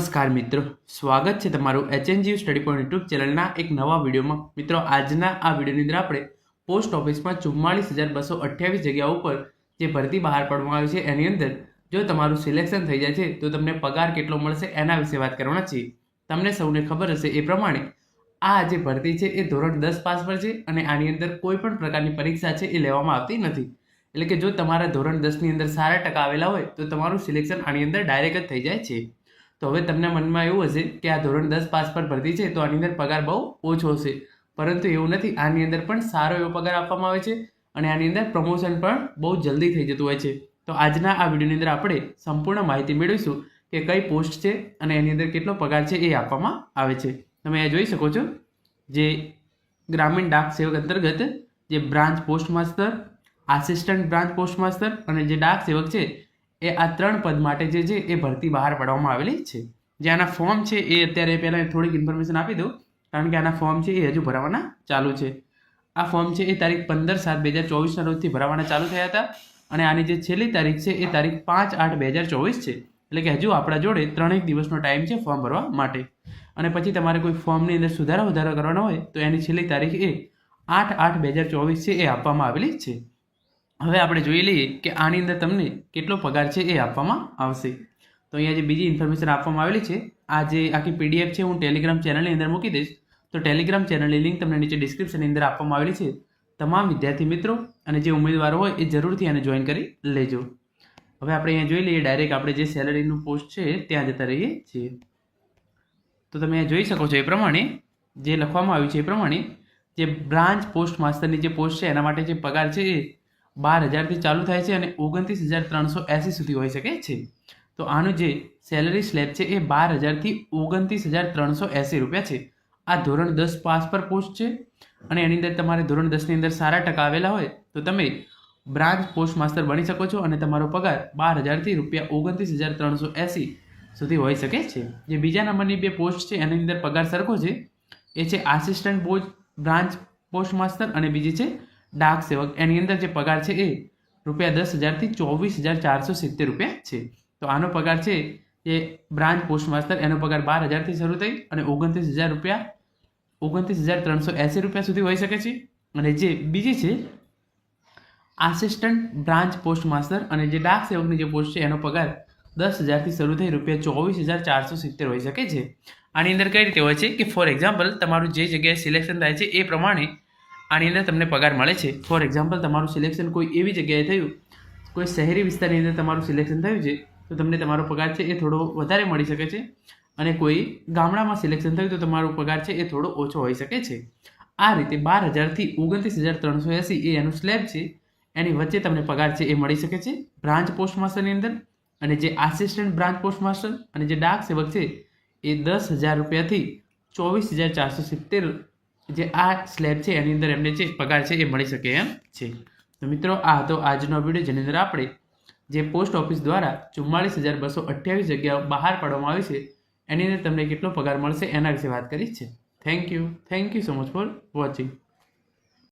નમસ્કાર મિત્રો, સ્વાગત છે તમારું એચએનજીયુ સ્ટડી પોઈન્ટ યુટ્યુબ ચેનલના એક નવા વિડીયોમાં। મિત્રો, આજના આ વિડીયોની અંદર આપણે પોસ્ટ ઓફિસમાં 44,228 જગ્યાઓ ઉપર જે ભરતી બહાર પાડવામાં આવી છે એની અંદર જો તમારું સિલેક્શન થઈ જાય છે તો તમને પગાર કેટલો મળશે એના વિશે વાત કરવાના છીએ। તમને સૌને ખબર હશે એ પ્રમાણે આ જે ભરતી છે એ ધોરણ 10 પાસ પર છે અને આની અંદર કોઈ પણ પ્રકારની પરીક્ષા છે એ લેવામાં આવતી નથી। એટલે કે જો તમારા ધોરણ 10ની અંદર સારા ટકા આવેલા હોય તો તમારું સિલેક્શન આની અંદર ડાયરેક્ટ જ થઈ જાય છે। તો હવે તમને મનમાં એવું હશે કે આ ધોરણ 10 પાસ પર ભરતી છે તો આની અંદર પગાર બહુ ઓછો હશે, પરંતુ એવું નથી। આની અંદર પણ સારો એવો પગાર આપવામાં આવે છે અને આની અંદર પ્રમોશન પણ બહુ જલ્દી થઈ જતું હોય છે। તો આજના આ વિડીયોની અંદર આપણે સંપૂર્ણ માહિતી મેળવીશું કે કઈ પોસ્ટ છે અને એની અંદર કેટલો પગાર છે એ આપવામાં આવે છે। તમે અહીંયા જોઈ શકો છો જે ગ્રામીણ ડાક સેવક અંતર્ગત જે branch post master, assistant branch post master અને જે ડાક સેવક છે એ આ 3 પદ માટે જે છે એ ભરતી બહાર પાડવામાં આવેલી છે। જે આના ફોર્મ છે એ અત્યારે પહેલાં થોડીક ઇન્ફોર્મેશન આપી દઉં, કારણ કે આના ફોર્મ છે એ હજુ ભરાવાના ચાલુ છે। આ ફોર્મ છે એ તારીખ 15/7/2024ના રોજથી ભરાવાના ચાલુ થયા હતા અને આની જે છેલ્લી તારીખ છે એ તારીખ 5/8/2024 છે। એટલે કે હજુ આપણા જોડે 3 દિવસનો ટાઈમ છે ફોર્મ ભરવા માટે। અને પછી તમારે કોઈ ફોર્મની અંદર સુધારા વધારો કરવાનો હોય તો એની છેલ્લી તારીખ એ 8/8/2024 છે એ આપવામાં આવેલી છે। હવે આપણે જોઈ લઈએ કે આની અંદર તમને કેટલો પગાર છે એ આપવામાં આવશે। તો અહીંયા જે બીજી ઇન્ફોર્મેશન આપવામાં આવેલી છે, આ જે આખી પીડીએફ છે હું ટેલિગ્રામ ચેનલની અંદર મૂકી દઈશ। તો ટેલિગ્રામ ચેનલની લિંક તમને નીચે ડિસ્ક્રિપ્શનની અંદર આપવામાં આવેલી છે। તમામ વિદ્યાર્થી મિત્રો અને જે ઉમેદવારો હોય એ જરૂરથી આને જોઈન કરી લેજો। હવે આપણે અહીંયા જોઈ લઈએ, ડાયરેક્ટ આપણે જે સેલરીનું પોસ્ટ છે ત્યાં જતા રહીએ છીએ। તો તમે અહીંયા જોઈ શકો છો એ પ્રમાણે જે લખવામાં આવ્યું છે એ પ્રમાણે જે બ્રાન્ચ પોસ્ટ માસ્ટરની જે પોસ્ટ છે એના માટે જે પગાર છે એ 12,000થી ચાલુ થાય છે અને 29,380 સુધી હોઈ શકે છે। તો આનું જે સેલરી સ્લેબ છે એ 12,000થી 29,380 રૂપિયા છે। આ ધોરણ 10 પાસ પર પોસ્ટ છે અને એની અંદર તમારે ધોરણ 10ની અંદર સારા ટકા આવેલા હોય તો તમે બ્રાન્ચ પોસ્ટ માસ્ટર બની શકો છો અને તમારો પગાર 12,000થી ₹29,380 સુધી હોઈ શકે છે। જે બીજા નંબરની બે પોસ્ટ છે એની અંદર પગાર સરખો છે, એ છે આસિસ્ટન્ટ બ્રાન્ચ પોસ્ટ માસ્ટર અને બીજી છે ડાક સેવક। એની અંદર જે પગાર છે એ ₹10,000થી ₹24,470 છે। તો આનો પગાર છે એ બ્રાન્ચ પોસ્ટ માસ્ટર એનો પગાર 12,000થી શરૂ થઈ અને ₹29,380 સુધી હોઈ શકે છે। અને જે બીજી છે આસિસ્ટન્ટ બ્રાન્ચ પોસ્ટ માસ્ટર અને જે ડાક સેવકની જે પોસ્ટ છે એનો પગાર 10,000થી શરૂ થઈ ₹24,470 હોઈ શકે છે। આની અંદર કઈ રીતે હોય છે કે ફોર એક્ઝામ્પલ તમારું જે જગ્યાએ સિલેક્શન થાય છે એ પ્રમાણે આની અંદર તમને પગાર મળે છે। ફોર એક્ઝામ્પલ તમારું સિલેક્શન કોઈ એવી જગ્યાએ થયું, કોઈ શહેરી વિસ્તારની અંદર તમારું સિલેક્શન થયું છે તો તમને તમારો પગાર છે એ થોડો વધારે મળી શકે છે અને કોઈ ગામડામાં સિલેક્શન થયું તો તમારો પગાર છે એ થોડો ઓછો હોઈ શકે છે। આ રીતે 12,000થી 29,380 એ એનું સ્લેબ છે, એની વચ્ચે તમને પગાર છે એ મળી શકે છે બ્રાન્ચ પોસ્ટ માસ્ટરની અંદર। અને જે આસિસ્ટન્ટ બ્રાન્ચ પોસ્ટ માસ્ટર અને જે ડાક સેવક છે એ 10,000 રૂપિયાથી 24,470 જે આ સ્લેબ છે એની અંદર એમને જે પગાર છે એ મળી શકે એમ છે। તો મિત્રો, આ હતો આજનો વિડીયો જેની અંદર આપણે જે પોસ્ટ ઓફિસ દ્વારા 44,228 જગ્યાઓ બહાર પાડવામાં આવી છે એની અંદર તમને કેટલો પગાર મળશે એના વિશે વાત કરી છે। Thank you so much for watching.